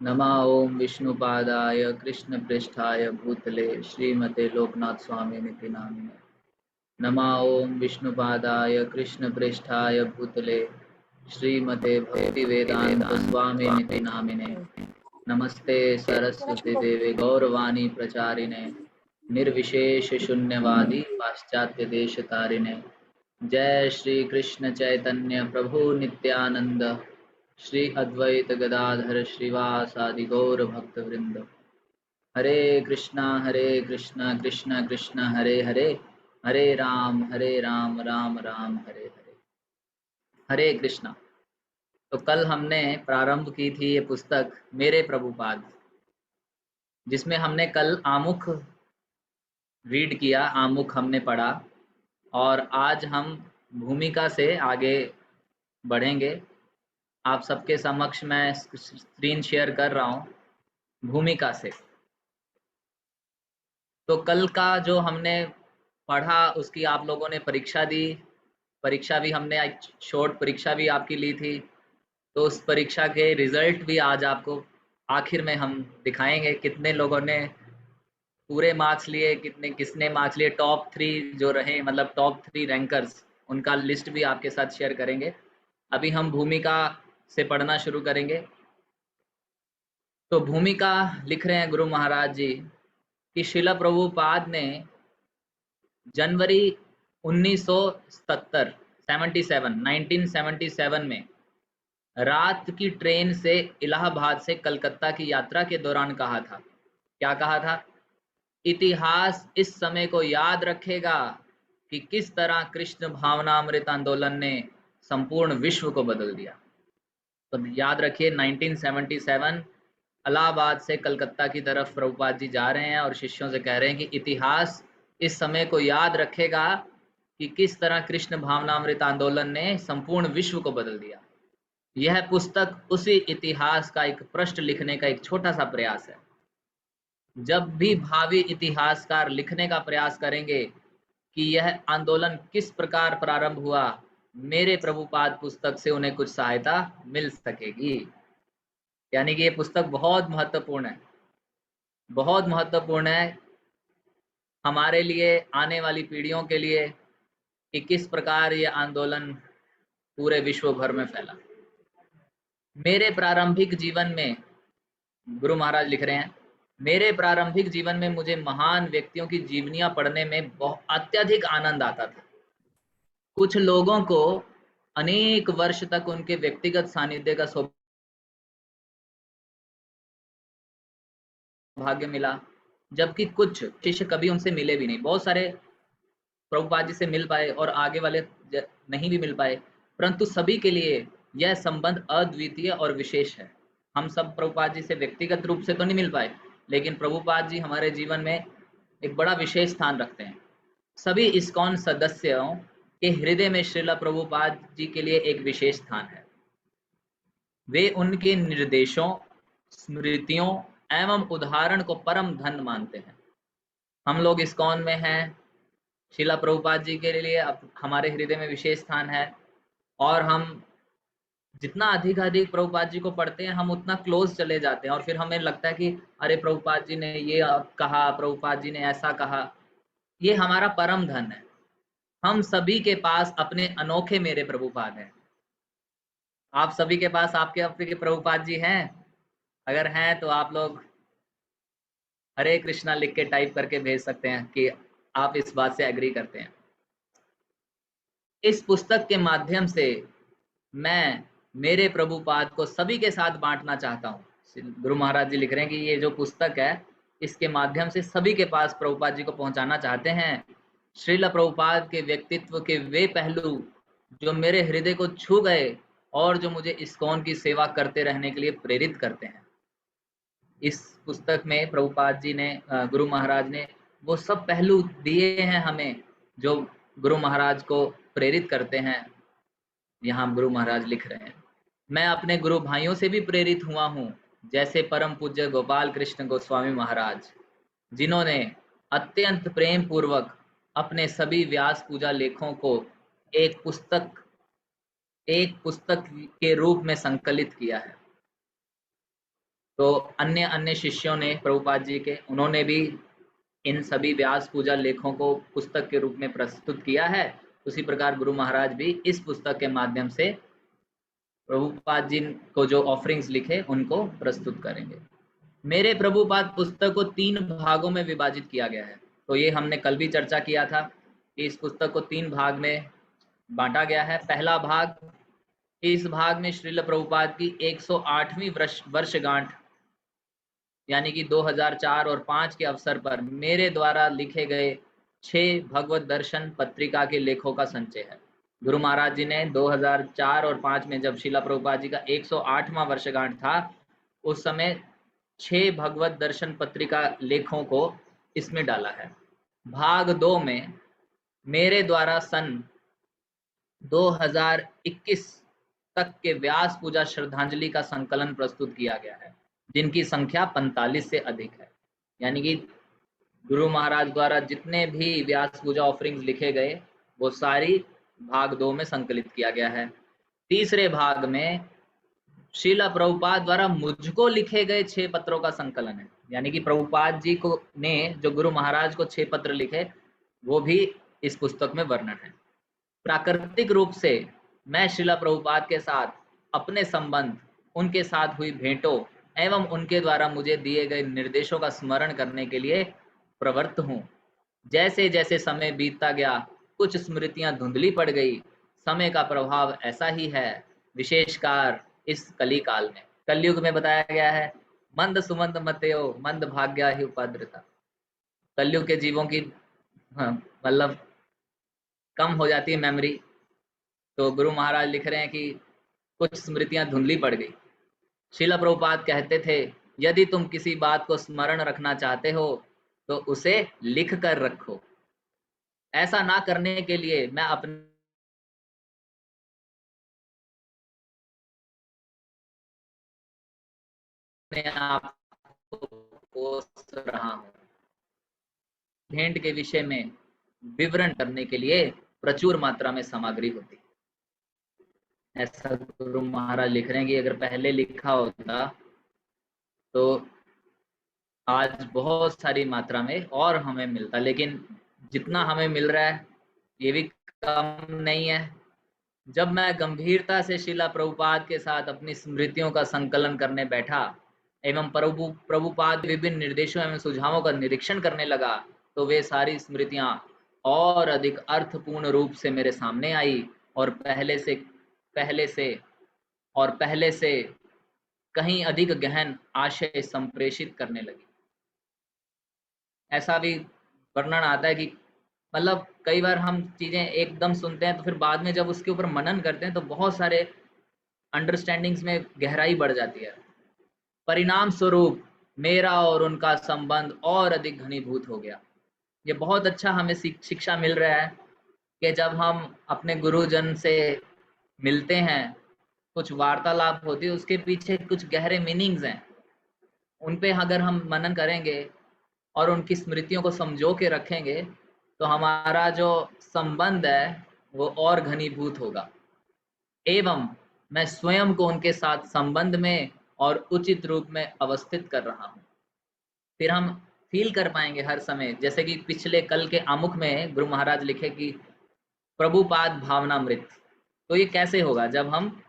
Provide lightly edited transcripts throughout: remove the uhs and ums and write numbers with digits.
नमः ओं विष्णुपादाय कृष्णप्रेष्ठाय भूतले श्रीमते लोकनाथ स्वामिनिति नामिने। नमः ओं विष्णुपादाय कृष्णप्रेष्ठाय भूतले श्रीमते भक्तिवेदांत स्वामिनिति नामिने। नमस्ते सरस्वती देवे गौरवाणी प्रचारिणे निर्विशेष शून्यवादी पाश्चात्य देश तारिणे। जय श्री कृष्ण चैतन्य प्रभु नित्यानंद श्री अद्वैत गदाधर श्रीवासादि गौर भक्त वृंद। हरे कृष्णा कृष्णा कृष्णा हरे हरे, हरे राम राम राम हरे हरे। हरे कृष्णा। तो कल हमने प्रारंभ की थी ये पुस्तक मेरे प्रभुपाद, जिसमें हमने कल आमुख रीड किया, आमुख हमने पढ़ा, और आज हम भूमिका से आगे बढ़ेंगे। आप सबके समक्ष मैं स्क्रीन शेयर कर रहा हूँ भूमिका से। तो कल का जो हमने पढ़ा उसकी आप लोगों ने परीक्षा दी, परीक्षा भी हमने शॉर्ट परीक्षा भी आपकी ली थी। तो उस परीक्षा के रिजल्ट भी आज आपको आखिर में हम दिखाएंगे, कितने लोगों ने पूरे मार्क्स लिए, किसने मार्क्स लिए, टॉप 3 जो रहे, मतलब टॉप 3 रैंकर्स, उनका लिस्ट भी आपके साथ शेयर करेंगे। अभी हम भूमिका से पढ़ना शुरू करेंगे। तो भूमिका लिख रहे हैं गुरु महाराज जी कि श्रील प्रभुपाद ने जनवरी 1977 में रात की ट्रेन से इलाहाबाद से कलकत्ता की यात्रा के दौरान कहा था। क्या कहा था? इतिहास इस समय को याद रखेगा कि किस तरह कृष्ण भावनामृत आंदोलन ने संपूर्ण विश्व को बदल दिया। तो याद रखिए 1977 इलाहाबाद से कलकत्ता की तरफ प्रभुपाद जी जा रहे हैं और शिष्यों से कह रहे हैं कि इतिहास इस समय को याद रखेगा कि किस तरह कृष्ण भावनामृत आंदोलन ने संपूर्ण विश्व को बदल दिया। यह पुस्तक उसी इतिहास का एक पृष्ठ लिखने का एक छोटा सा प्रयास है। जब भी भावी इतिहासकार लिखने का प्रयास करेंगे कि यह आंदोलन किस प्रकार प्रारंभ हुआ, मेरे प्रभुपाद पुस्तक से उन्हें कुछ सहायता मिल सकेगी। यानी कि ये पुस्तक बहुत महत्वपूर्ण है, बहुत महत्वपूर्ण है हमारे लिए, आने वाली पीढ़ियों के लिए, कि किस प्रकार ये आंदोलन पूरे विश्व भर में फैला। मेरे प्रारंभिक जीवन में, गुरु महाराज लिख रहे हैं, मेरे प्रारंभिक जीवन में मुझे महान व्यक्तियों की जीवनियां पढ़ने में बहुत अत्यधिक आनंद आता था। कुछ लोगों को अनेक वर्ष तक उनके व्यक्तिगत सानिध्य का सौभाग्य मिला, जबकि कुछ शिष्य कभी उनसे मिले भी नहीं। बहुत सारे प्रभुपाद जी से मिल पाए और आगे वाले नहीं भी मिल पाए, परंतु सभी के लिए यह संबंध अद्वितीय और विशेष है। हम सब प्रभुपाद जी से व्यक्तिगत रूप से तो नहीं मिल पाए, लेकिन प्रभुपाद जी हमारे जीवन में एक बड़ा विशेष स्थान रखते हैं। सभी इस्कॉन सदस्यों के हृदय में श्रील प्रभुपाद जी के लिए एक विशेष स्थान है। वे उनके निर्देशों, स्मृतियों एवं उदाहरण को परम धन मानते हैं। हम लोग इस्कॉन में हैं, श्रील प्रभुपाद जी के लिए हमारे हृदय में विशेष स्थान है, और हम जितना अधिक प्रभुपाद जी को पढ़ते हैं, हम उतना क्लोज चले जाते हैं, और फिर हमें लगता है कि अरे प्रभुपाद जी ने ये कहा, प्रभुपाद जी ने ऐसा कहा। ये हमारा परम धन है। हम सभी के पास अपने अनोखे मेरे प्रभुपाद हैं। आप सभी के पास आपके आपके प्रभुपाद जी हैं? अगर हैं तो आप लोग हरे कृष्णा लिख के टाइप करके भेज सकते हैं कि आप इस बात से एग्री करते हैं। इस पुस्तक के माध्यम से मैं मेरे प्रभुपाद को सभी के साथ बांटना चाहता हूँ। गुरु महाराज जी लिख रहे हैं कि ये जो पुस्तक है, इसके माध्यम से सभी के पास प्रभुपाद जी को पहुंचाना चाहते हैं। श्रील प्रभुपाद के व्यक्तित्व के वे पहलू जो मेरे हृदय को छू गए और जो मुझे इस्कॉन की सेवा करते रहने के लिए प्रेरित करते हैं। इस पुस्तक में प्रभुपाद जी ने, गुरु महाराज ने वो सब पहलू दिए हैं हमें जो गुरु महाराज को प्रेरित करते हैं। यहाँ गुरु महाराज लिख रहे हैं, मैं अपने गुरु भाइयों से भी प्रेरित हुआ हूँ, जैसे परम पूज्य गोपाल कृष्ण गोस्वामी महाराज, जिन्होंने अत्यंत प्रेम पूर्वक अपने सभी व्यास पूजा लेखों को एक पुस्तक के रूप में संकलित किया है। तो अन्य अन्य शिष्यों ने प्रभुपाद जी के, उन्होंने भी इन सभी व्यास पूजा लेखों को पुस्तक के रूप में प्रस्तुत किया है। उसी प्रकार गुरु महाराज भी इस पुस्तक के माध्यम से प्रभुपाद जी को जो ऑफरिंग्स लिखे उनको प्रस्तुत करेंगे। मेरे प्रभुपाद पुस्तक को 3 भागों में विभाजित किया गया है। तो ये हमने कल भी चर्चा किया था कि इस पुस्तक को 3 भाग में बांटा गया है। पहला भाग, इस भाग में श्रील प्रभुपाद की 108वीं वर्षगांठ यानी कि 2004 और 5 के अवसर पर मेरे द्वारा लिखे गए 6 भगवत दर्शन पत्रिका के लेखों का संचय है। गुरु महाराज जी ने 2004 और 5 में जब श्रील प्रभुपाद जी का 108वां वर्षगांठ था, उस समय 6 भगवत दर्शन पत्रिका लेखों को इसमें डाला है। भाग 2 में मेरे द्वारा सन 2021 तक के व्यास पूजा श्रद्धांजलि का संकलन प्रस्तुत किया गया है, जिनकी संख्या 45 से अधिक है। यानी कि गुरु महाराज द्वारा जितने भी व्यास पूजा ऑफरिंग्स लिखे गए वो सारी भाग 2 में संकलित किया गया है। तीसरे भाग में श्रीला प्रभुपाद द्वारा मुझको लिखे गए 6 पत्रों का संकलन है। यानी कि प्रभुपाद जी को ने जो गुरु महाराज को 6 पत्र लिखे वो भी इस पुस्तक में वर्णन है। प्राकृतिक रूप से मैं श्रीला प्रभुपाद के साथ अपने संबंध, उनके साथ हुई भेंटों एवं उनके द्वारा मुझे दिए गए निर्देशों का स्मरण करने के लिए प्रवृत्त हूँ। जैसे जैसे समय बीतता गया कुछ स्मृतियां धुंधली पड़ गई। समय का प्रभाव ऐसा ही है, विशेषकर इस कली काल में। कलयुग में बताया गया है, मंद सुमंद मतयो मंद भाग्या ही उपाद्रता। कलयुग के जीवों की मतलब कम हो जाती है मेमोरी। तो गुरु महाराज लिख रहे हैं कि कुछ स्मृतियां धुंधली पड़ गई। श्रील प्रभुपाद कहते थे, यदि तुम किसी बात को स्मरण रखना चाहते हो तो उसे लिख कर रखो। ऐसा ना करने के लिए मैं अपने आप को कोस रहा हूँ। भेंट के विषय में विवरण करने के लिए प्रचुर मात्रा में सामग्री होती। ऐसा गुरु महाराज लिख रहे हैं कि अगर पहले लिखा होता तो आज बहुत सारी मात्रा में और हमें मिलता, लेकिन जितना हमें मिल रहा है ये भी कम नहीं है। जब मैं गंभीरता से श्रीला प्रभुपाद के साथ अपनी स्मृतियों का संकलन करने बैठा एवं प्रभुपाद विभिन्न निर्देशों एवं सुझावों का निरीक्षण करने लगा तो वे सारी स्मृतियां और अधिक अर्थपूर्ण रूप से मेरे सामने आई और पहले से कहीं अधिक गहन आशय संप्रेषित करने लगी। ऐसा भी वर्णन आता है कि मतलब कई बार हम चीजें एकदम सुनते हैं तो फिर बाद में जब उसके ऊपर मनन करते हैं तो बहुत सारे अंडरस्टैंडिंग्स में गहराई बढ़ जाती है। परिणाम स्वरूप मेरा और उनका संबंध और अधिक घनीभूत हो गया। ये बहुत अच्छा हमें शिक्षा मिल रहा है कि जब हम अपने गुरुजन से मिलते हैं, कुछ वार्तालाप होती है, उसके पीछे कुछ गहरे मीनिंग्स हैं। उन पे अगर हम मनन करेंगे और उनकी स्मृतियों को समझो के रखेंगे तो हमारा जो संबंध है वो और घनीभूत होगा एवं मैं स्वयं को उनके साथ संबंध में और उचित रूप में अवस्थित कर रहा हूँ। फिर हम फील कर पाएंगे हर समय, जैसे कि पिछले कल के आमुख में गुरु महाराज लिखे कि प्रभुपाद भावनामृत। तो ये कैसे होगा? जब हम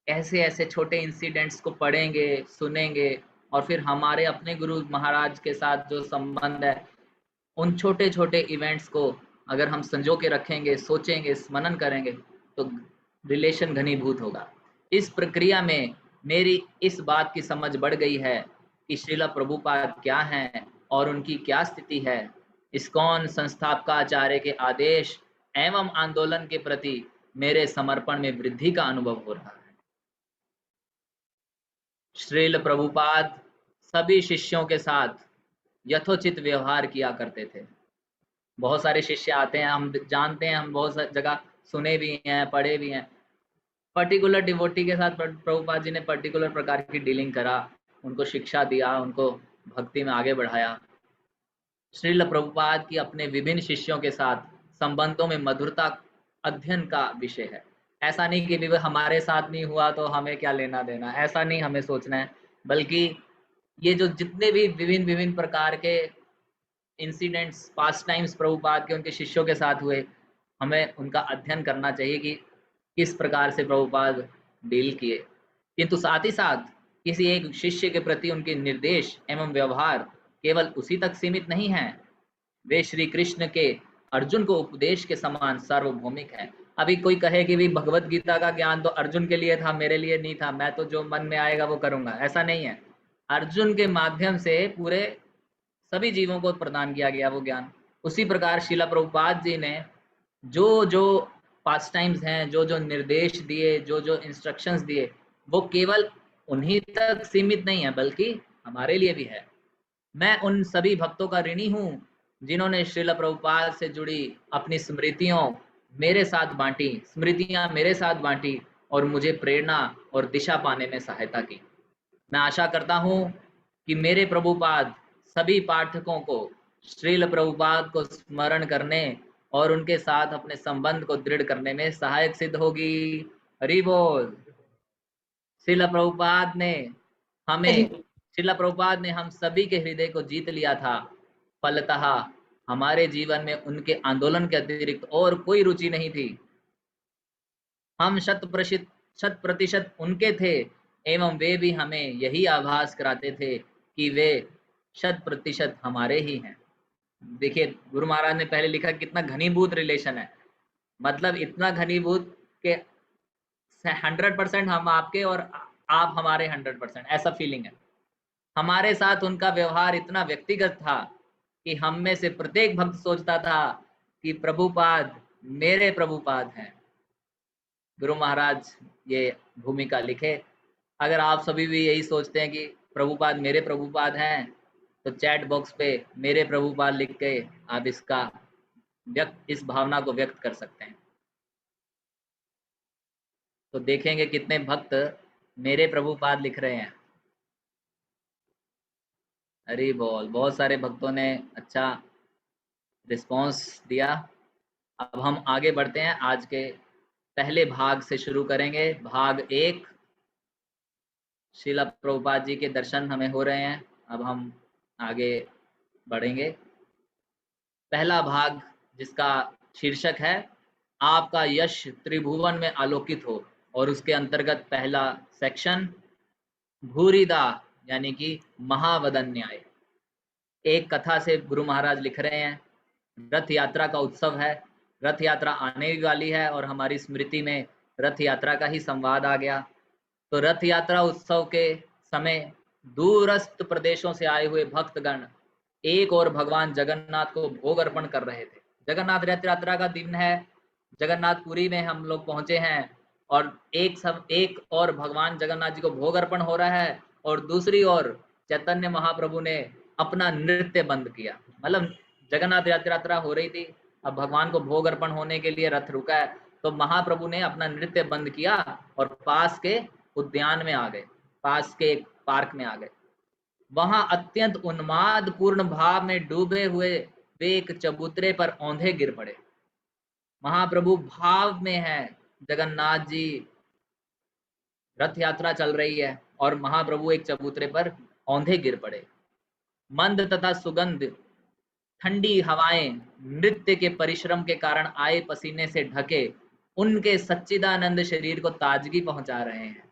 ऐसे ऐसे छोटे इंसिडेंट्स को पढ़ेंगे, सुनेंगे और फिर हमारे अपने गुरु महाराज के साथ जो संबंध है उन छोटे छोटे इवेंट्स को अगर हम संजो के रखेंगे, सोचेंगे, स्मरण करेंगे तो रिलेशन घनीभूत होगा। इस प्रक्रिया में मेरी इस बात की समझ बढ़ गई है कि श्रीला प्रभुपाद क्या हैं और उनकी क्या स्थिति है। इस्कॉन संस्थापकाचार्य के आदेश एवं आंदोलन के प्रति मेरे समर्पण में वृद्धि का अनुभव हो रहा है। श्रील प्रभुपाद सभी शिष्यों के साथ यथोचित व्यवहार किया करते थे। बहुत सारे शिष्य आते हैं, हम जानते हैं, हम बहुत सारी जगह सुने भी हैं, पढ़े भी हैं। पर्टिकुलर डिवोटी के साथ प्रभुपाद जी ने पर्टिकुलर प्रकार की डीलिंग करा, उनको शिक्षा दिया, उनको भक्ति में आगे बढ़ाया। श्रील प्रभुपाद की अपने विभिन्न शिष्यों के साथ संबंधों में मधुरता अध्ययन का विषय है। ऐसा नहीं कि भी हमारे साथ नहीं हुआ तो हमें क्या लेना देना, ऐसा नहीं हमें सोचना है। बल्कि ये जो जितने भी विभिन्न विभिन्न प्रकार के इंसिडेंट्स पास्ट टाइम्स प्रभुपाद के उनके शिष्यों के साथ हुए, हमें उनका अध्ययन करना चाहिए कि किस प्रकार से प्रभुपाद डील किए। किंतु साथ ही साथ किसी एक शिष्य के प्रति उनके निर्देश एवं व्यवहार केवल उसी तक सीमित नहीं है, वे श्री कृष्ण के अर्जुन को उपदेश के समान सार्वभौमिक है। अभी कोई कहे कि भी भगवत गीता का ज्ञान तो अर्जुन के लिए था, मेरे लिए नहीं था, मैं तो जो मन में आएगा वो करूंगा, ऐसा नहीं है। अर्जुन के माध्यम से पूरे सभी जीवों को प्रदान किया गया वो ज्ञान। उसी प्रकार शिला प्रभुपाद जी ने जो जो पास्ट टाइम्स हैं, जो जो निर्देश दिए, जो जो इंस्ट्रक्शंस दिए, वो केवल उन्हीं तक सीमित नहीं है बल्कि हमारे लिए भी है। मैं उन सभी भक्तों का ऋणी हूँ जिन्होंने श्रील प्रभुपाद से जुड़ी अपनी स्मृतियां मेरे साथ बांटी और मुझे प्रेरणा और दिशा पाने में सहायता की। मैं आशा करता हूँ कि मेरे प्रभुपाद सभी पाठकों को श्रील प्रभुपाद को स्मरण करने और उनके साथ अपने संबंध को दृढ़ करने में सहायक सिद्ध होगी। हरि बोल। श्रील प्रभुपाद ने हम सभी के हृदय को जीत लिया था। फलतः हमारे जीवन में उनके आंदोलन के अतिरिक्त और कोई रुचि नहीं थी। हम 100% उनके थे एवं वे भी हमें यही आभास कराते थे कि वे 100% हमारे ही हैं। देखिए गुरु महाराज ने पहले लिखा कितना घनीभूत रिलेशन है, मतलब इतना घनीभूत के 100% हम आपके और आप हमारे 100%, ऐसा फीलिंग है। हमारे साथ उनका व्यवहार इतना व्यक्तिगत था कि हम में से प्रत्येक भक्त सोचता था कि प्रभुपाद मेरे प्रभुपाद हैं। गुरु महाराज ये भूमिका लिखे। अगर आप सभी भी यही सोचते हैं कि प्रभुपाद मेरे प्रभुपाद हैं, तो चैट बॉक्स पे मेरे प्रभुपाद लिख के आप इस भावना को व्यक्त कर सकते हैं। तो देखेंगे कितने भक्त मेरे प्रभुपाद लिख रहे हैं। हरि बोल। बहुत सारे भक्तों ने अच्छा रिस्पॉन्स दिया। अब हम आगे बढ़ते हैं, आज के पहले भाग से शुरू करेंगे। भाग 1, श्रील प्रभुपाद जी के दर्शन हमें हो रहे हैं। अब हम आगे बढ़ेंगे। पहला भाग जिसका शीर्षक है आपका यश त्रिभुवन में आलोकित हो, और उसके अंतर्गत पहला सेक्शन भूरिदा यानी कि महावदन न्याय। एक कथा से गुरु महाराज लिख रहे हैं। रथ यात्रा का उत्सव है, रथ यात्रा आने वाली है और हमारी स्मृति में रथ यात्रा का ही संवाद आ गया। तो रथ यात्रा उत्सव के समय दूरस्थ प्रदेशों से आए हुए भक्तगण एक और भगवान जगन्नाथ को भोग अर्पण कर रहे थे। जगन्नाथ रथ यात्रा का दिन है, जगन्नाथपुरी में हम लोग पहुंचे हैं और एक और भगवान जगन्नाथ जी को भोग अर्पण हो रहा है और दूसरी ओर चैतन्य महाप्रभु ने अपना नृत्य बंद किया। मतलब जगन्नाथ रथ यात्रा हो रही थी, अब भगवान को भोग अर्पण होने के लिए रथ रुका है, तो महाप्रभु ने अपना नृत्य बंद किया और पास के उद्यान में आ गए, पास के एक पार्क में आ गए। वहां अत्यंत उन्माद पूर्ण भाव में डूबे हुए वे एक चबूतरे पर औंधे गिर पड़े। महाप्रभु भाव में है, जगन्नाथ जी रथ यात्रा चल रही है और महाप्रभु एक चबूतरे पर औंधे गिर पड़े। मंद तथा सुगंध ठंडी हवाएं नृत्य के परिश्रम के कारण आए पसीने से ढके उनके सच्चिदानंद शरीर को ताजगी पहुंचा रहे हैं।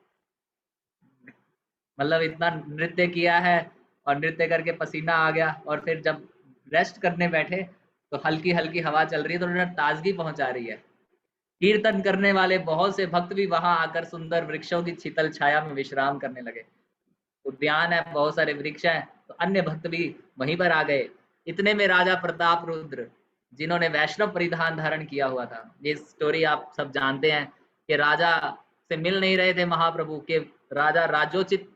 मतलब इतना नृत्य किया है और नृत्य करके पसीना आ गया और फिर जब रेस्ट करने बैठे तो हल्की हल्की हवा चल रही है तो उन्हें ताजगी पहुंचा रही है। कीर्तन करने वाले बहुत से भक्त भी वहां आकर सुंदर वृक्षों की शीतल छाया में विश्राम करने लगे। उद्यान है, बहुत सारे वृक्ष हैं, तो अन्य भक्त भी वहीं पर आ गए। इतने में राजा प्रताप रुद्र, जिन्होंने वैष्णव परिधान धारण किया हुआ था, ये स्टोरी आप सब जानते हैं कि राजा से मिल नहीं रहे थे महाप्रभु के, राजा राजोचित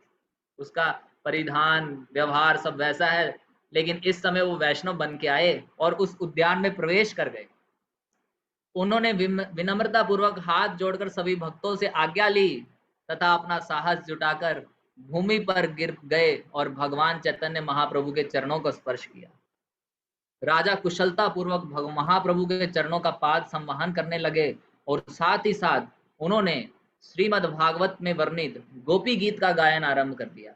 उसका परिधान व्यवहार सब वैसा है, लेकिन इस समय वो वैष्णव बन के आए और उस उद्यान में प्रवेश कर गए। उन्होंने विनम्रता पूर्वक हाथ जोड़कर सभी भक्तों से आज्ञा ली तथा अपना साहस जुटाकर भूमि पर गिर गए और भगवान चैतन्य महाप्रभु के चरणों को स्पर्श किया। राजा कुशलता पूर्वक महाप्रभु के चरणों का पाद संवहन करने लगे और साथ ही साथ उन्होंने श्रीमद् भागवत में वर्णित गोपी गीत का गायन आरंभ कर दिया।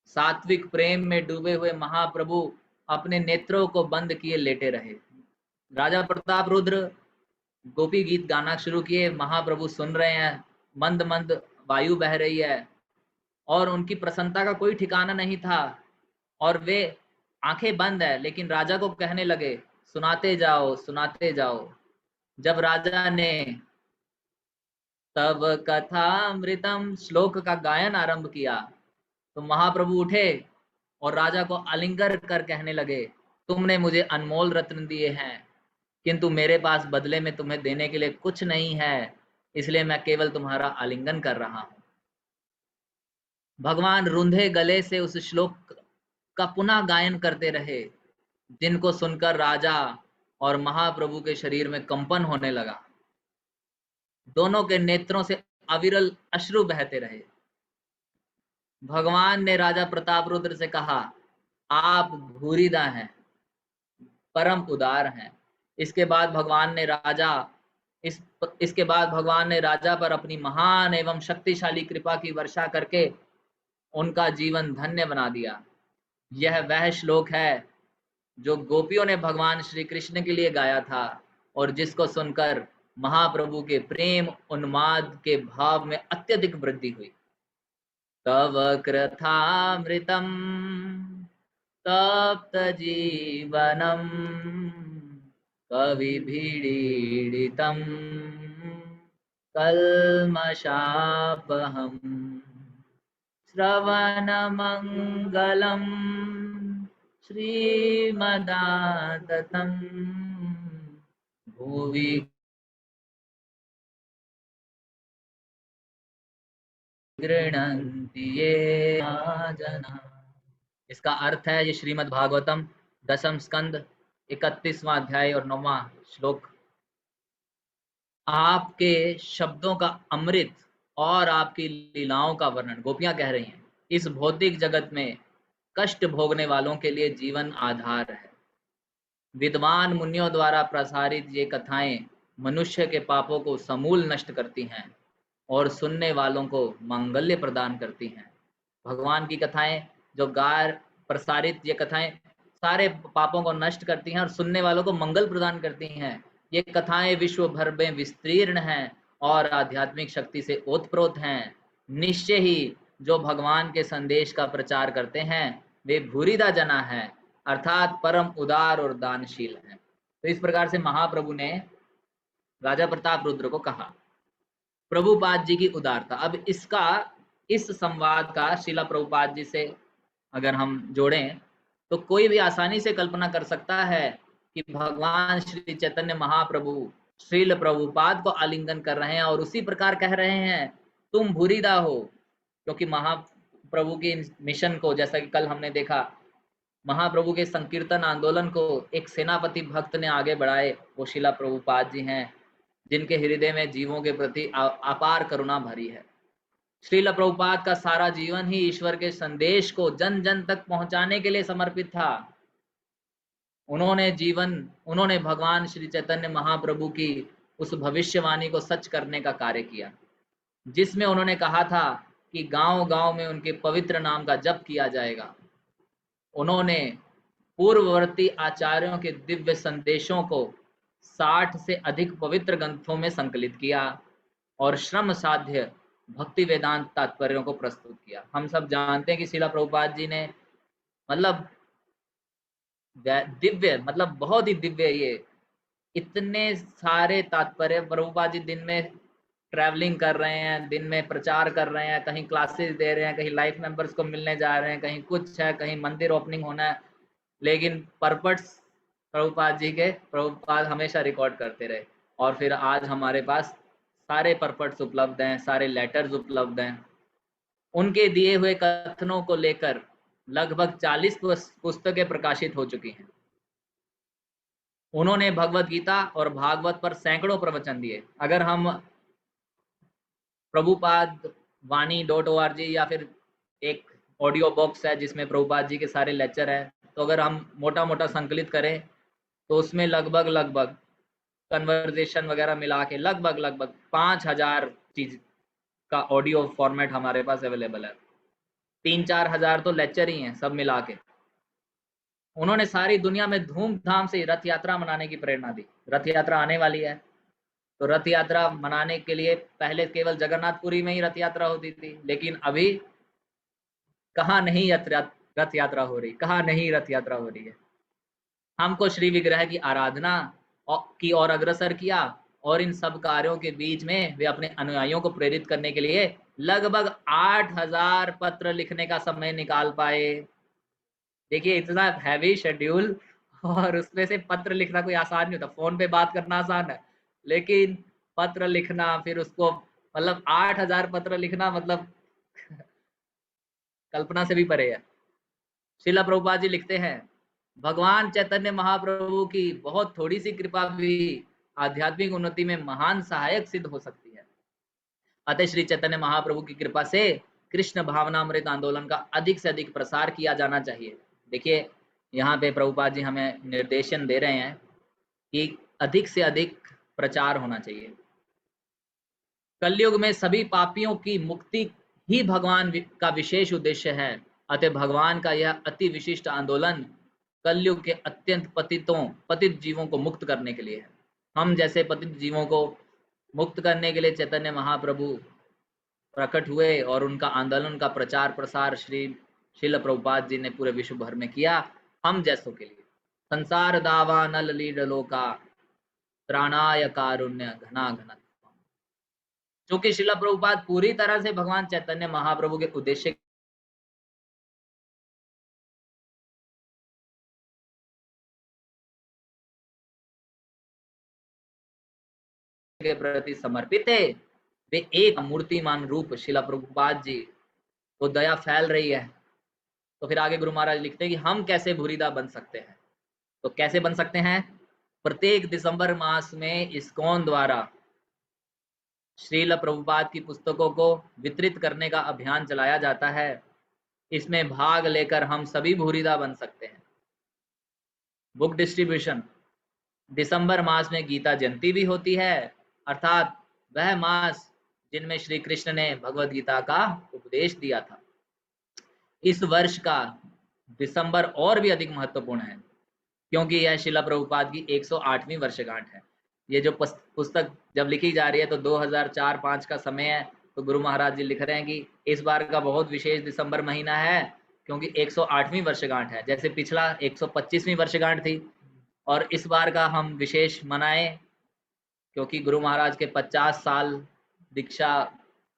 सात्विक प्रेम में डूबे हुए महाप्रभु अपने नेत्रों को बंद किए लेटे रहे। राजा प्रताप रुद्र गोपी गीत गाना शुरू किए। महाप्रभु सुन रहे हैं, मंद मंद वायु बह रही है और उनकी प्रसन्नता का कोई ठिकाना नहीं था, और वे आंखें बंद है लेकिन राजा को कहने लगे, सुनाते जाओ सुनाते जाओ। जब राजा ने तब कथामृतम श्लोक का गायन आरंभ किया तो महाप्रभु उठे और राजा को आलिंगर कर कहने लगे, तुमने मुझे अनमोल रत्न दिए हैं, किंतु मेरे पास बदले में तुम्हें देने के लिए कुछ नहीं है, इसलिए मैं केवल तुम्हारा आलिंगन कर रहा हूं। भगवान रुंधे गले से उस श्लोक का पुनः गायन करते रहे, जिनको सुनकर राजा और महाप्रभु के शरीर में कंपन होने लगा। दोनों के नेत्रों से अविरल अश्रु बहते रहे। भगवान ने राजा प्रताप रुद्र से कहा, आप भूरिदा हैं, परम उदार हैं। इसके बाद भगवान ने राजा पर अपनी महान एवं शक्तिशाली कृपा की वर्षा करके उनका जीवन धन्य बना दिया। यह वह श्लोक है जो गोपियों ने भगवान श्री कृष्ण के लिए गाया था और जिसको सुनकर महाप्रभु के प्रेम उन्माद के भाव में अत्यधिक वृद्धि हुई। तव कृथामृतम तप्त जीवनम कविभिरीडितम कल्मषापहम श्रवणमंगलम श्रीमदाततं भुवि गृह्णन्ति ये जना। इसका अर्थ है, ये श्रीमद् भागवतम 10वें स्कंद 31वां अध्याय और 9वां श्लोक। आपके शब्दों का अमृत और आपकी लीलाओं का वर्णन, गोपियां कह रही हैं, इस भौतिक जगत में कष्ट भोगने वालों के लिए जीवन आधार है। विद्वान मुनियों द्वारा प्रसारित ये कथाएं मनुष्य के पापों को समूल नष्ट करती हैं और सुनने वालों को मंगल्य प्रदान करती हैं। भगवान की कथाएं जो प्रसारित ये कथाएं सारे पापों को नष्ट करती हैं और सुनने वालों को मंगल प्रदान करती हैं। ये कथाएं विश्व भर में विस्तीर्ण हैं और आध्यात्मिक शक्ति से ओतप्रोत हैं। निश्चय ही जो भगवान के संदेश का प्रचार करते हैं वे भूरिदा जना है, अर्थात परम उदार और दानशील हैं। तो इस प्रकार से महाप्रभु ने राजा प्रताप रुद्र को कहा। प्रभुपाद जी की उदारता, अब इस संवाद का शिला प्रभुपाद जी से अगर हम जोड़ें तो कोई भी आसानी से कल्पना कर सकता है कि भगवान श्री चैतन्य महाप्रभु श्रील प्रभुपाद को आलिंगन कर रहे हैं और उसी प्रकार कह रहे हैं, तुम भूरिदा हो, क्योंकि महाप्रभु की मिशन को, जैसा कि कल हमने देखा, महाप्रभु के संकीर्तन आंदोलन को एक सेनापति भक्त ने आगे बढ़ाए, वो शिला प्रभुपाद जी हैं, जिनके हृदय में जीवों के प्रति अपार करुणा भरी है। श्रील प्रभुपाद का सारा जीवन ही ईश्वर के संदेश को जन जन तक पहुंचाने के लिए समर्पित था। उन्होंने भगवान श्री चैतन्य महाप्रभु की उस भविष्यवाणी को सच करने का कार्य किया, जिसमें उन्होंने कहा था कि गांव-गांव में उनके पवित्र नाम का जप किया जाएगा। उन्होंने पूर्ववर्ती आचार्यों के दिव्य संदेशों को 60 से अधिक पवित्र ग्रंथों में संकलित किया और श्रम साध्य भक्ति वेदांत तात्पर्यों को प्रस्तुत किया। हम सब जानते हैं कि शिला प्रभुपाद जी ने मतलब दिव्य, मतलब बहुत ही दिव्य, ये इतने सारे तात्पर्य। प्रभुपाद जी दिन में ट्रैवलिंग कर रहे हैं, दिन में प्रचार कर रहे हैं, कहीं क्लासेस दे रहे हैं, कहीं लाइफ मेंबर्स को मिलने जा रहे हैं, कहीं कुछ है, कहीं मंदिर ओपनिंग होना है, लेकिन पर्पट्स प्रभुपाद जी के प्रभुपाद हमेशा रिकॉर्ड करते रहे। और फिर आज हमारे पास सारे पर्पट्स उपलब्ध हैं, सारे लेटर्स उपलब्ध हैं। उनके दिए हुए कथनों को लेकर लगभग 40 पुस्तकें प्रकाशित हो चुकी हैं। उन्होंने भगवत गीता और भागवत पर सैकड़ों प्रवचन दिए। अगर हम प्रभुपाद वाणी.org या फिर एक ऑडियो बॉक्स है जिसमें प्रभुपाद जी के सारे लेक्चर हैं, तो अगर हम मोटा मोटा संकलित करें तो उसमें लगभग कन्वर्सेशन वगैरह मिला के लगभग 5000 चीज का ऑडियो फॉर्मेट हमारे पास अवेलेबल है। 3-4 हजार तो लेक्चर ही हैं सब मिला के। उन्होंने सारी दुनिया में धूमधाम से रथ यात्रा मनाने की प्रेरणा दी। रथ यात्रा आने वाली है, तो रथ यात्रा मनाने के लिए पहले केवल जगन्नाथपुरी में ही रथ यात्रा होती थी, लेकिन अभी कहाँ नहीं रथ यात्रा हो रही, कहाँ नहीं रथ यात्रा हो रही है। हमको श्री विग्रह की आराधना की ओर अग्रसर किया, और इन सब कार्यों के बीच में वे अपने अनुयायियों को प्रेरित करने के लिए लगभग 8000 पत्र लिखने का समय निकाल पाए। देखिए इतना हैवी शेड्यूल, और उसमें से पत्र लिखना कोई आसान नहीं होता। फोन पे बात करना आसान है, लेकिन पत्र लिखना, फिर उसको मतलब 8000 पत्र लिखना, मतलब कल्पना से भी परे है। श्रील प्रभुपाद जी लिखते हैं, भगवान चैतन्य महाप्रभु की बहुत थोड़ी सी कृपा भी आध्यात्मिक उन्नति में महान सहायक सिद्ध हो सकती है। अतः श्री चैतन्य महाप्रभु की कृपा से कृष्ण भावनामृत आंदोलन का अधिक से अधिक प्रसार किया जाना चाहिए। देखिए यहाँ पे प्रभुपाद जी हमें निर्देशन दे रहे हैं कि अधिक से अधिक प्रचार होना चाहिए। कलयुग में सभी पापियों की मुक्ति ही भगवान का विशेष उद्देश्य है। अतः भगवान का यह अति विशिष्ट आंदोलन कलयुग के अत्यंत पतित जीवों को मुक्त करने के लिए है। हम जैसे पतित जीवों को मुक्त करने के लिए चैतन्य महाप्रभु प्रकट हुए, और उनका आंदोलन का प्रचार प्रसार श्रील प्रभुपाद जी ने पूरे विश्व भर में किया। हम जैसों के लिए संसार दावा नल लीडलो का त्राणाय कारुण्य घना घना, क्योंकि श्रील प्रभुपाद पूरी तरह से भगवान चैतन्य महाप्रभु के उद्देश्य के प्रति समर्पित है। वे एक मूर्तिमान रूप श्रील प्रभुपाद जी को दया फैल रही है। तो फिर आगे गुरु महाराज लिखते हैं कि हम कैसे भूरिदा बन सकते हैं। तो कैसे बन सकते हैं? प्रत्येक दिसंबर मास में इस्कॉन द्वारा श्रील प्रभुपाद की पुस्तकों को वितरित करने का अभियान चलाया जाता है। इसमें भाग लेकर हम सभी भूरिदा बन सकते हैं। बुक डिस्ट्रीब्यूशन, दिसंबर मास में गीता जयंती भी होती है, अर्थात वह मास जिनमें श्री कृष्ण ने भगवद गीता का उपदेश दिया था। इस वर्ष का दिसंबर और भी अधिक महत्वपूर्ण है, क्योंकि यह श्रील प्रभुपाद की 108वीं वर्षगांठ है। ये जो पुस्तक जब लिखी जा रही है तो 2004-5 का समय है। तो गुरु महाराज जी लिख रहे हैं कि इस बार का बहुत विशेष दिसंबर महीना है, क्योंकि 108वीं वर्षगांठ है। जैसे पिछला 125वीं वर्षगांठ थी, और इस बार का हम विशेष मनाएं क्योंकि गुरु महाराज के 50 साल दीक्षा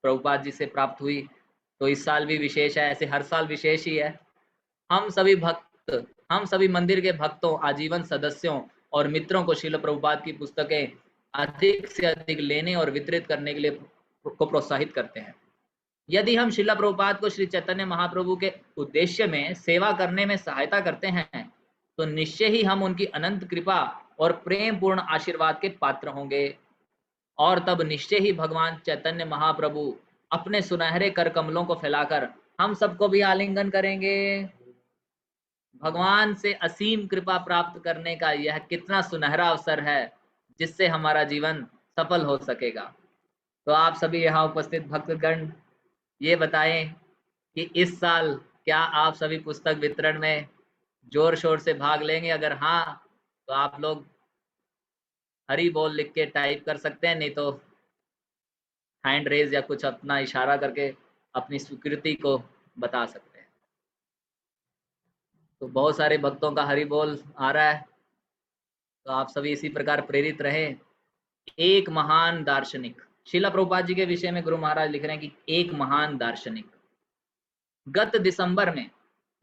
प्रभुपाद जी से प्राप्त हुई। तो इस साल भी विशेष है, ऐसे हर साल विशेष ही है। हम सभी मंदिर के भक्तों, आजीवन सदस्यों और मित्रों को श्रील प्रभुपाद की पुस्तकें अधिक से अधिक लेने और वितरित करने के लिए को प्रोत्साहित करते हैं। यदि हम श्रील प्रभुपाद को श्री चैतन्य महाप्रभु के उद्देश्य में सेवा करने में सहायता करते हैं, तो निश्चय ही हम उनकी अनंत कृपा और प्रेम पूर्ण आशीर्वाद के पात्र होंगे, और तब निश्चय ही भगवान चैतन्य महाप्रभु अपने सुनहरे कर कमलों को फैलाकर हम सबको भी आलिंगन करेंगे। भगवान से असीम कृपा प्राप्त करने का यह कितना सुनहरा अवसर है, जिससे हमारा जीवन सफल हो सकेगा। तो आप सभी यहाँ उपस्थित भक्तगण ये बताएं कि इस साल क्या आप सभी पुस्तक वितरण में जोर शोर से भाग लेंगे? अगर हाँ, तो आप लोग हरी बोल लिख के टाइप कर सकते हैं, नहीं तो हैंड रेज या कुछ अपना इशारा करके अपनी स्वीकृति को बता सकते हैं। तो बहुत सारे भक्तों का हरि बोल आ रहा है, तो आप सभी इसी प्रकार प्रेरित रहें। एक महान दार्शनिक, श्रील प्रभुपाद जी के विषय में गुरु महाराज लिख रहे हैं कि एक महान दार्शनिक। गत दिसंबर में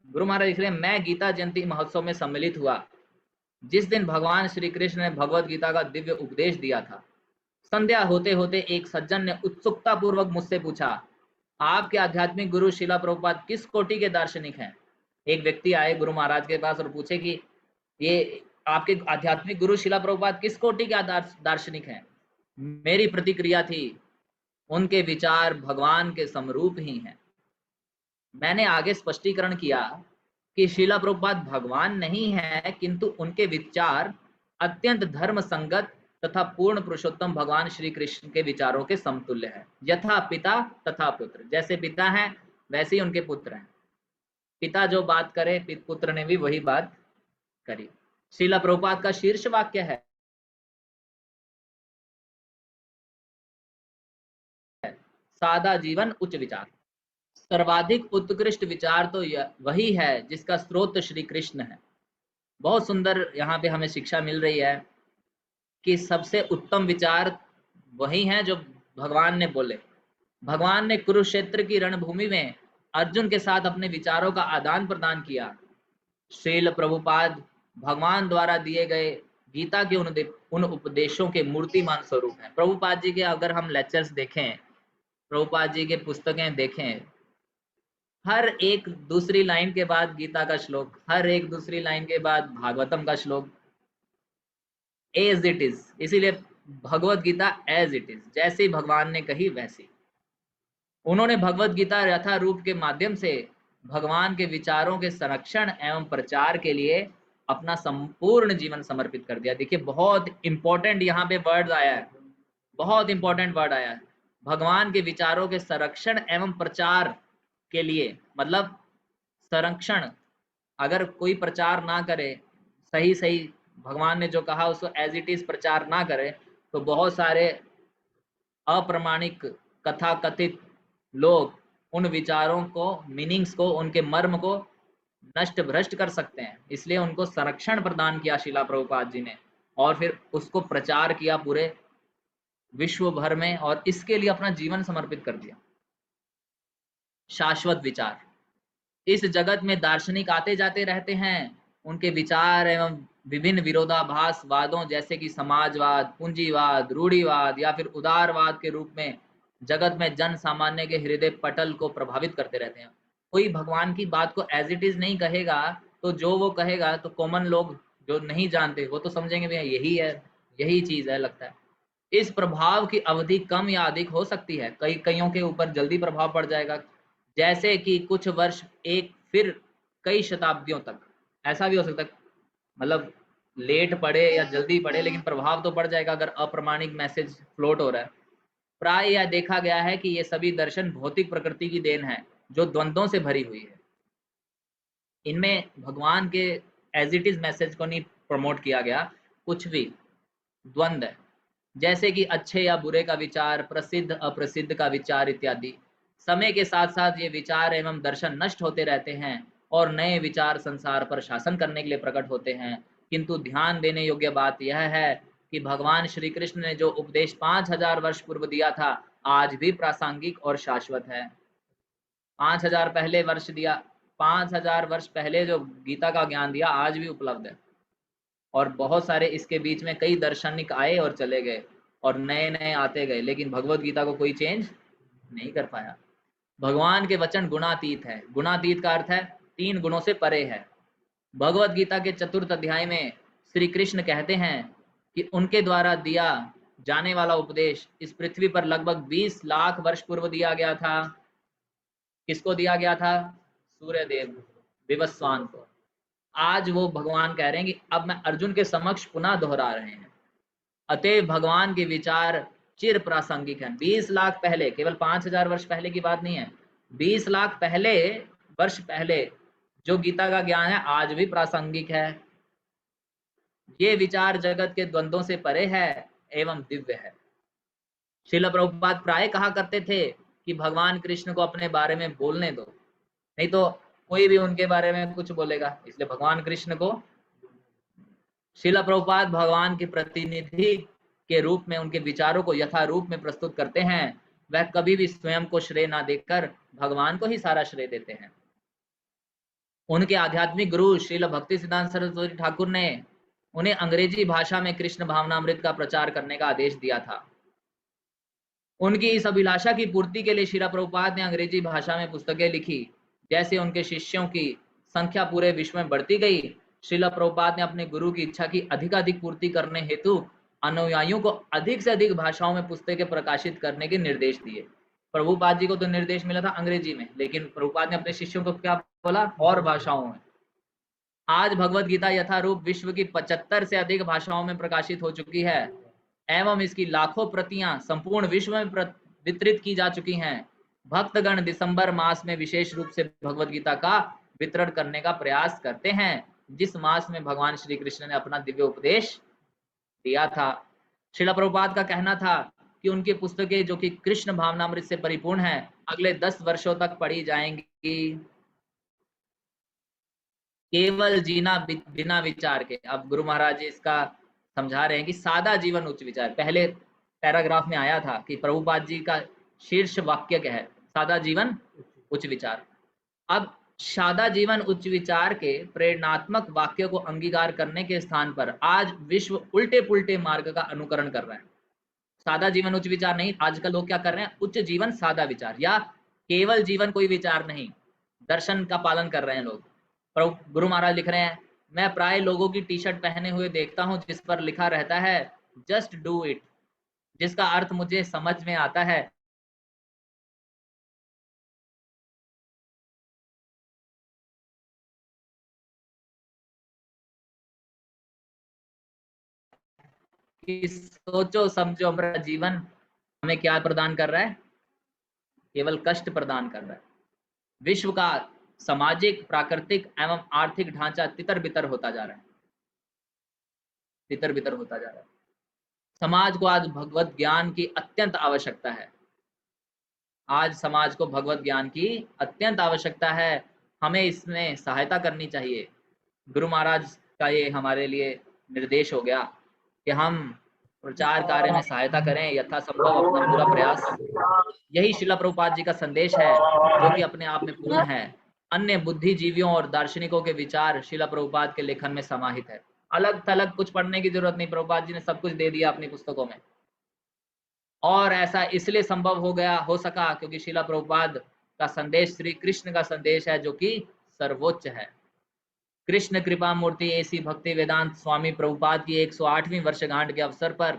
गुरु महाराज लिख रहे हैं, मैं गीता जयंती महोत्सव में सम्मिलित हुआ, जिस दिन भगवान श्री कृष्ण ने भगवद गीता का दिव्य उपदेश दिया था। संध्या होते होते एक सज्जन ने उत्सुकता पूर्वक मुझसे पूछा, आपके आध्यात्मिक गुरु श्रील प्रभुपाद किस कोटि के दार्शनिक हैं? एक व्यक्ति आए गुरु महाराज के पास और पूछे कि ये आपके आध्यात्मिक गुरु श्रील प्रभुपाद किस कोटि के दार्शनिक हैं? मेरी प्रतिक्रिया थी, उनके विचार भगवान के समरूप ही हैं। मैंने आगे स्पष्टीकरण किया कि श्रील प्रभुपाद भगवान नहीं है, किंतु उनके विचार अत्यंत धर्म संगत तथा पूर्ण पुरुषोत्तम भगवान श्री कृष्ण के विचारों के समतुल्य है। यथा पिता तथा पुत्र, जैसे पिता हैं वैसे ही उनके पुत्र हैं। पिता जो बात करे पुत्र ने भी वही बात करी। श्रील प्रभुपाद का शीर्ष वाक्य है, सादा जीवन उच्च विचार। सर्वाधिक उत्कृष्ट विचार तो वही है जिसका स्रोत श्री कृष्ण है। बहुत सुंदर यहाँ पे हमें शिक्षा मिल रही है कि सबसे उत्तम विचार वही हैं जो भगवान ने बोले। भगवान ने कुरुक्षेत्र की रणभूमि में अर्जुन के साथ अपने विचारों का आदान प्रदान किया। श्रील प्रभुपाद भगवान द्वारा दिए गए गीता के उन उपदेशों के मूर्तिमान स्वरूप हैं। प्रभुपाद जी के अगर हम लेक्चर्स देखें, प्रभुपाद जी के पुस्तकें देखें, हर एक दूसरी लाइन के बाद गीता का श्लोक, हर एक दूसरी लाइन के बाद भागवतम का श्लोक, एज इट इज। इसीलिए Bhagavad Gita as it is, जैसी भगवान ने कही वैसी। उन्होंने भगवत गीता यथा रूप के माध्यम से भगवान के विचारों के संरक्षण एवं प्रचार के लिए अपना संपूर्ण जीवन समर्पित कर दिया। देखिए बहुत इंपॉर्टेंट यहाँ पे वर्ड आया है, बहुत इंपॉर्टेंट वर्ड आया है, भगवान के विचारों के संरक्षण एवं प्रचार के लिए। मतलब संरक्षण, अगर कोई प्रचार ना करे, सही सही भगवान ने जो कहा उसको एज इट इज प्रचार ना करे, तो बहुत सारे अप्रमाणिक कथा कथित लोग उन विचारों को, मीनिंग्स को, उनके मर्म को नष्ट भ्रष्ट कर सकते हैं। इसलिए उनको संरक्षण प्रदान किया शिला प्रभुपाद जी ने, और फिर उसको प्रचार किया पूरे विश्व भर में, और इसके लिए अपना जीवन समर्पित कर दिया। शाश्वत विचार। इस जगत में दार्शनिक आते जाते रहते हैं, उनके विचार एवं विभिन्न विरोधाभास वादों जैसे कि समाजवाद, पूंजीवाद, रूढ़िवाद या फिर उदारवाद के रूप में जगत में जन सामान्य के हृदय पटल को प्रभावित करते रहते हैं। कोई भगवान की बात को एज इट इज नहीं कहेगा, तो जो वो कहेगा तो कॉमन लोग जो नहीं जानते वो तो समझेंगे भैया यही है, यही चीज है, लगता है। इस प्रभाव की अवधि कम या अधिक हो सकती है, कईयों के ऊपर जल्दी प्रभाव पड़ जाएगा, जैसे कि कुछ वर्ष, एक फिर कई शताब्दियों तक। ऐसा भी हो सकता है, मतलब लेट पड़े या जल्दी पड़े, लेकिन प्रभाव तो पड़ जाएगा अगर अप्रमाणिक मैसेज फ्लोट हो रहा है। प्राय यह देखा गया है कि ये सभी दर्शन भौतिक प्रकृति की देन है जो द्वंद्वों से भरी हुई है। इनमें भगवान के एज इट इज मैसेज को नहीं प्रमोट किया गया, कुछ भी द्वंद्व है, जैसे कि अच्छे या बुरे का विचार, प्रसिद्ध अप्रसिद्ध का विचार इत्यादि। समय के साथ साथ ये विचार एवं दर्शन नष्ट होते रहते हैं और नए विचार संसार पर शासन करने के लिए प्रकट होते हैं। किंतु ध्यान देने योग्य बात यह है कि भगवान श्री कृष्ण ने जो उपदेश 5000 वर्ष पूर्व दिया था, आज भी प्रासंगिक और शाश्वत है। 5000 पहले वर्ष दिया, 5000 वर्ष पहले जो गीता का ज्ञान दिया आज भी उपलब्ध है। और बहुत सारे इसके बीच में कई दार्शनिक आए और चले गए और नए नए आते गए, लेकिन भगवत गीता को कोई चेंज नहीं कर पाया। भगवान के वचन गुणातीत है। गुणातीत का अर्थ है 3 गुणों से परे है। भगवत गीता के 4th अध्याय में श्री कृष्ण कहते हैं कि उनके द्वारा दिया जाने वाला उपदेश इस पृथ्वी पर लगभग 20 लाख वर्ष पूर्व दिया गया था। किसको दिया गया था? सूर्य देव, विवस्वान को। आज वो भगवान कह रहे हैं कि अब मैं अर्जुन के समक्ष पुनः दोहरा रहे हैं। अतएव भगवान के विचार चिर प्रासंगिक हैं। 20 लाख पहले, केवल 5000 वर्ष पहले की बात नहीं है, 20 लाख पहले वर्ष पहले जो गीता का ज्ञान है आज भी प्रासंगिक है। ये विचार जगत के द्वंद्वों से परे है एवं दिव्य है। श्रील प्रभुपाद प्राय कहा करते थे कि भगवान कृष्ण को अपने बारे में बोलने दो, नहीं तो कोई भी उनके बारे में कुछ बोलेगा, इसलिए भगवान कृष्ण को। श्रील प्रभुपाद भगवान के प्रतिनिधि के रूप में उनके विचारों को यथा रूप में प्रस्तुत करते हैं। वह कभी भी स्वयं को श्रेय ना देकर भगवान को ही सारा श्रेय देते हैं। उनके आध्यात्मिक गुरु श्रील भक्ति सिद्धांत सरस्वती ठाकुर ने उन्हें अंग्रेजी भाषा में कृष्ण भावनामृत का प्रचार करने का आदेश दिया था। उनकी इस अभिलाषा की पूर्ति के लिए श्रील प्रभुपाद ने अंग्रेजी भाषा में पुस्तकें लिखी। जैसे उनके शिष्यों की संख्या पूरे विश्व में बढ़ती गई, श्रील प्रभुपाद ने अपने गुरु की इच्छा की अधिकाधिक पूर्ति करने हेतु अनुयायियों को अधिक से अधिक भाषाओं में पुस्तकें प्रकाशित करने के निर्देश दिए। प्रभुपाद जी को तो निर्देश मिला था अंग्रेजी में, लेकिन प्रभुपाद ने अपने शिष्यों को क्या बोला? और भाषाओं में। आज भगवत गीता यथारूप विश्व की 75 से अधिक भाषाओं में प्रकाशित हो चुकी है एवं इसकी लाखों प्रतियां संपूर्ण विश्व में वितरित की जा चुकी हैं। भक्तगण दिसंबर मास में विशेष रूप से भगवत गीता का वितरण करने का प्रयास करते हैं, जिस मास में भगवान श्री कृष्ण ने अपना दिव्य उपदेश दिया था। श्रील प्रभुपाद का कहना था कि उनकी पुस्तकें जो कि कृष्ण भावनामृत से परिपूर्ण है, अगले 10 वर्षों तक पढ़ी जाएंगी। केवल जीना बिना विचार के। अब गुरु महाराज जी इसका समझा रहे हैं कि सादा जीवन उच्च विचार। पहले पैराग्राफ में आया था कि प्रभुपाद जी का शीर्ष वाक्य क्या है, सादा जीवन उच्च विचार। अब सादा जीवन उच्च विचार के प्रेरणात्मक वाक्य को अंगीकार करने के स्थान पर आज विश्व उल्टे पुल्टे मार्ग का अनुकरण कर रहा है। सादा जीवन उच्च विचार नहीं, आजकल लोग क्या कर रहे हैं, उच्च जीवन सादा विचार, या केवल जीवन कोई विचार नहीं, दर्शन का पालन कर रहे हैं लोग। गुरु महाराज लिख रहे हैं, मैं प्राय लोगों की टी शर्ट पहने हुए देखता हूं जिस पर लिखा रहता है जस्ट डू इट, जिसका अर्थ मुझे समझ में आता है कि सोचो समझो हमारा जीवन हमें क्या प्रदान कर रहा है, केवल कष्ट प्रदान कर रहा है। विश्व का सामाजिक, प्राकृतिक एवं आर्थिक ढांचा तितर बितर होता जा रहा है, तितर बितर होता जा रहा है। समाज को आज भगवत ज्ञान की अत्यंत आवश्यकता है। आज समाज को भगवत ज्ञान की अत्यंत आवश्यकता है, हमें इसमें सहायता करनी चाहिए। गुरु महाराज का ये हमारे लिए निर्देश हो गया कि हम प्रचार कार्य में सहायता करें, यथासंभव अपना पूरा प्रयास। यही श्रील प्रभुपाद जी का संदेश है जो कि अपने आप में पूर्ण है। अन्य बुद्धिजीवियों और दार्शनिकों के विचार श्रील प्रभुपाद के लेखन में समाहित है। अलग थलग कुछ पढ़ने की जरूरत नहीं, प्रभुपाद जी ने सब कुछ दे दिया अपनी पुस्तकों में। और ऐसा इसलिए संभव हो सका क्योंकि श्रील प्रभुपाद का संदेश श्री कृष्ण का संदेश है, जो कि सर्वोच्च है। कृष्ण कृपा मूर्ति एसी भक्ति वेदांत स्वामी प्रभुपाद की 108वीं वर्षगांठ के अवसर पर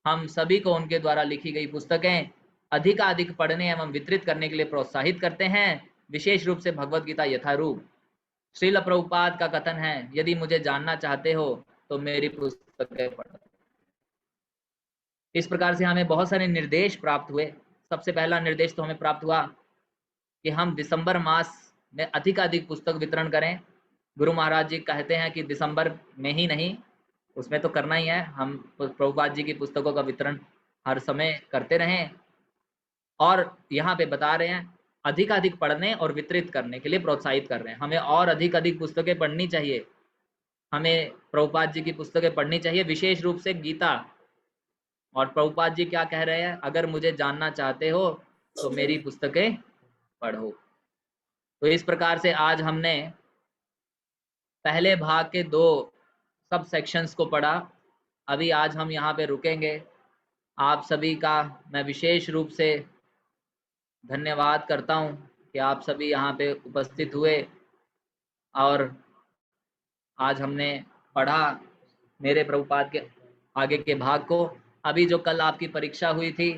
हम सभी को उनके द्वारा लिखी गई पुस्तकें अधिकाधिक पढ़ने एवं वितरित करने के लिए प्रोत्साहित करते हैं, विशेष रूप से भगवत गीता यथारूप। श्रील प्रभुपाद का कथन है, यदि मुझे जानना चाहते हो तो मेरी पुस्तकें पढ़ो। इस प्रकार से हमें बहुत सारे निर्देश प्राप्त हुए। सबसे पहला निर्देश तो हमें प्राप्त हुआ कि हम दिसंबर मास में अधिकाधिक पुस्तक वितरण करें। गुरु महाराज जी कहते हैं कि दिसंबर में ही नहीं, उसमें तो करना ही है, हम प्रभुपाद जी की पुस्तकों का वितरण हर समय करते रहें। और यहाँ पे बता रहे हैं अधिकाधिक पढ़ने और वितरित करने के लिए प्रोत्साहित कर रहे हैं। हमें और अधिक पुस्तकें पढ़नी चाहिए, हमें प्रभुपाद जी की पुस्तकें पढ़नी चाहिए, विशेष रूप से गीता। और प्रभुपाद जी क्या कह रहे हैं, अगर मुझे जानना चाहते हो तो मेरी पुस्तकें पढ़ो। तो इस प्रकार से आज हमने पहले भाग के 2 सब सेक्शंस को पढ़ा। अभी आज हम यहाँ पे रुकेंगे। आप सभी का मैं विशेष रूप से धन्यवाद करता हूँ कि आप सभी यहाँ पे उपस्थित हुए और आज हमने पढ़ा मेरे प्रभुपाद के आगे के भाग को। अभी जो कल आपकी परीक्षा हुई थी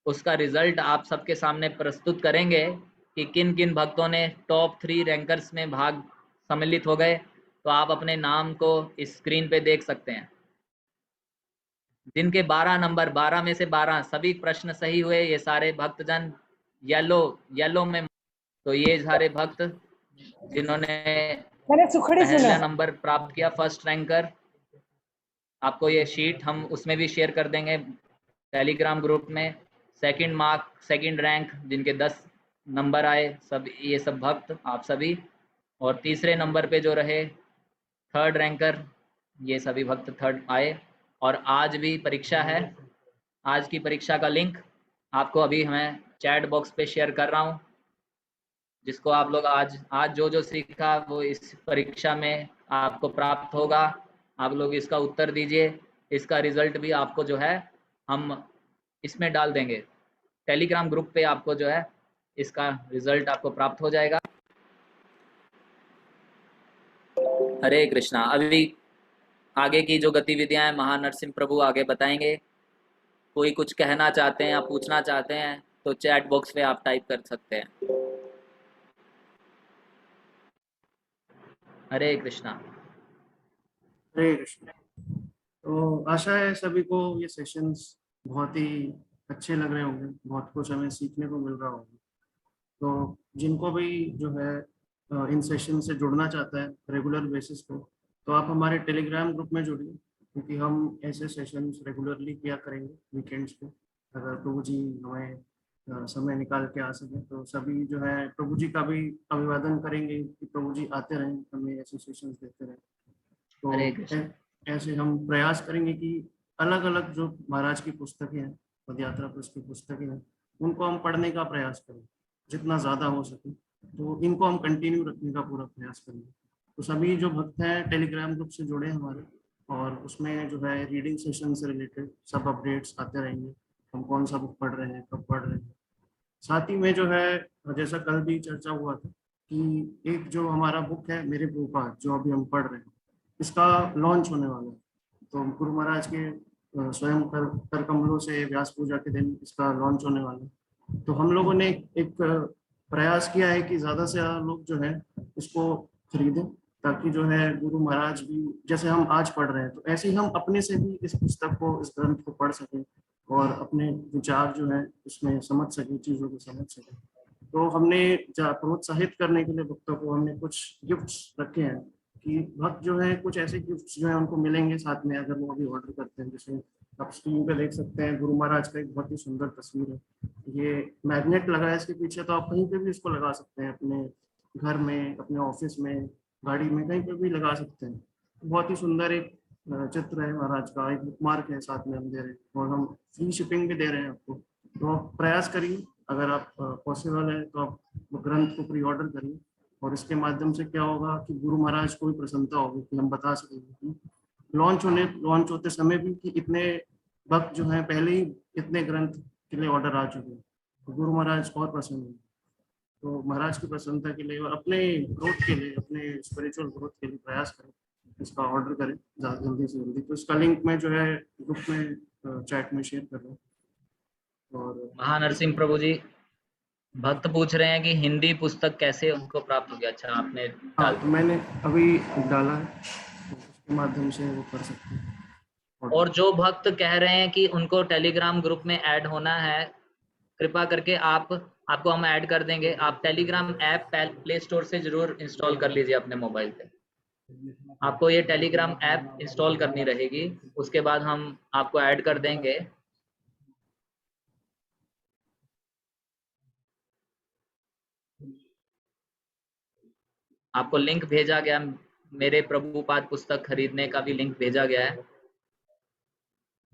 उसका रिजल्ट आप सबके सामने प्रस्तुत करेंगे कि किन किन भक्तों ने टॉप 3 रैंकर्स में भाग सम्मिलित हो गए। तो आप अपने नाम को इस स्क्रीन पे देख सकते हैं। जिनके 12 नंबर, 12 में से 12 सभी प्रश्न सही हुए, ये सारे भक्तजन येलो में, तो ये सारे भक्त जिन्होंने पहला नंबर प्राप्त किया, फर्स्ट रैंकर, आपको ये शीट हम उसमें भी शेयर कर देंगे टेलीग्राम ग्रुप में। सेकंड मार्क, सेकंड रैंक जिनके 10 नंबर आए, सब ये सब भक्त आप सभी। और तीसरे नंबर पे जो रहे थर्ड रैंकर, ये सभी भक्त थर्ड आए। और आज भी परीक्षा है, आज की परीक्षा का लिंक आपको अभी मैं चैट बॉक्स पे शेयर कर रहा हूँ, जिसको आप लोग आज जो सीखा वो इस परीक्षा में आपको प्राप्त होगा। आप लोग इसका उत्तर दीजिए, इसका रिजल्ट भी आपको जो है हम इसमें डाल देंगे टेलीग्राम ग्रुप पे, आपको जो है इसका रिजल्ट आपको प्राप्त हो जाएगा। हरे कृष्णा। अभी आगे की जो गतिविधियां हैं महानरसिंह प्रभु आगे बताएंगे। कोई कुछ कहना चाहते हैं या पूछना चाहते हैं तो चैट बॉक्स पे आप टाइप कर सकते हैं। हरे कृष्णा। हरे कृष्णा। तो आशा है सभी को ये सेशंस बहुत ही अच्छे लग रहे होंगे, बहुत कुछ हमें सीखने को मिल रहा होगा। तो जिनको भी जो है इन सेशन से जुड़ना चाहता है रेगुलर बेसिस पे, तो आप हमारे टेलीग्राम ग्रुप में जुड़िए, क्योंकि हम ऐसे सेशंस रेगुलरली किया करेंगे वीकेंड्स पे। अगर प्रभु जी हमें समय निकाल के आ सके तो सभी जो है प्रभु जी का भी अभिवादन करेंगे कि प्रभु जी आते रहें, हमें ऐसे सेशंस देते रहें। हरे तो कृष्ण। ऐसे हम प्रयास करेंगे कि अलग अलग जो महाराज की पुस्तकें हैं, पद यात्रा पुस्तक की पुस्तकें हैं, उनको हम पढ़ने का प्रयास करें जितना ज़्यादा हो सके। तो इनको हम कंटिन्यू रखने का पूरा प्रयास करेंगे। तो सभी जो भक्त हैं टेलीग्राम ग्रुप से जुड़े हमारे, और उसमें जो है रीडिंग सेशन से रिलेटेड सब अपडेट्स आते रहेंगे, हम कौन सा बुक पढ़ रहे हैं, कब पढ़ रहे हैं। साथ ही में जो है जैसा कल भी चर्चा हुआ था कि एक जो हमारा बुक है मेरे प्रभुपाद जो अभी हम पढ़ रहे हैं, इसका लॉन्च होने वाला है। तो गुरु महाराज के स्वयं कर कमलों से व्यास पूजा के दिन इसका लॉन्च होने वाला है। तो हम लोगों ने एक प्रयास किया है कि ज़्यादा से ज़्यादा लोग जो है इसको खरीदें, ताकि जो है गुरु महाराज भी जैसे हम आज पढ़ रहे हैं तो ऐसे ही हम अपने से भी इस पुस्तक को, इस ग्रंथ को पढ़ सकें और अपने विचार जो है उसमें समझ सकें, चीज़ों को समझ सकें। तो हमने प्रोत्साहित करने के लिए भक्तों को हमने कुछ गिफ्ट्स रखे हैं कि भक्त जो है कुछ ऐसे गिफ्ट्स जो है उनको मिलेंगे साथ में अगर वो अभी ऑर्डर करते हैं। जैसे आप स्क्रीन पे देख सकते हैं गुरु महाराज का एक बहुत ही सुंदर तस्वीर है, ये मैग्नेट लगा है इसके पीछे, तो आप कहीं पे भी इसको लगा सकते हैं, अपने घर में, अपने ऑफिस में, गाड़ी में, कहीं पे भी लगा सकते हैं। बहुत ही सुंदर एक चित्र है महाराज का, एक बुकमार्क है साथ में हम दे रहे हैं, और हम फ्री शिपिंग भी दे रहे हैं आपको। तो आप प्रयास करिए, अगर आप पॉसिबल है तो आप ग्रंथ को प्री ऑर्डर करिए, और इसके माध्यम से क्या होगा कि गुरु महाराज को भी प्रसन्नता होगी कि हम बता सकेंगे कि लॉन्च होते समय भी कि इतने भक्त जो हैं पहले ही इतने ग्रंथ के लिए ऑर्डर आ चुके हैं, तो गुरु महाराज और प्रसन्न हैं। तो महाराज की प्रसन्नता के लिए और अपने ग्रोथ के लिए, अपने स्पिरिचुअल ग्रोथ के लिए प्रयास करें, इसका ऑर्डर करें जल्दी से जल्दी। तो इसका लिंक मैं जो है ग्रुप में चैट में शेयर कर रहा हूँ। और महानरसिंह प्रभु जी, भक्त पूछ रहे हैं कि हिंदी पुस्तक कैसे उनको प्राप्त होगी। अच्छा, आपने हाँ, डाल तो दिया। मैंने अभी डाला है, तो उसके माध्यम से वो कर सकते हैं ऑर्डर। और जो भक्त कह रहे हैं कि उनको टेलीग्राम ग्रुप में ऐड होना है, कृपा करके आपको हम ऐड कर देंगे। आप टेलीग्राम ऐप प्ले स्टोर से जरूर इंस्टॉल कर लीजिए अपने मोबाइल पे। आपको ये टेलीग्राम ऐप इंस्टॉल करनी रहेगी, उसके बाद हम आपको ऐड कर देंगे। आपको लिंक भेजा गया, मेरे प्रभुपाद पुस्तक खरीदने का भी लिंक भेजा गया है।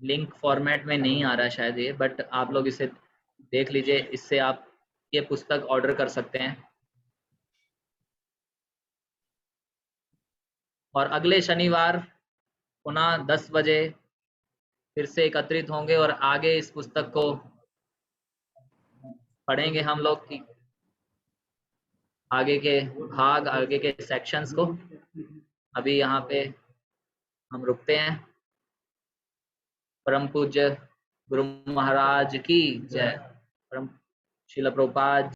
लिंक फॉर्मेट में नहीं आ रहा शायद ये, बट आप लोग इसे देख लीजिए, इससे आप ये पुस्तक ऑर्डर कर सकते हैं। और अगले शनिवार पुनः 10 बजे फिर से एकत्रित होंगे और आगे इस पुस्तक को पढ़ेंगे हम लोग की आगे के भाग, आगे के सेक्शंस को। अभी यहाँ पे हम रुकते हैं। परम पूज्य गुरु महाराज की जय। परम श्रील प्रभुपाद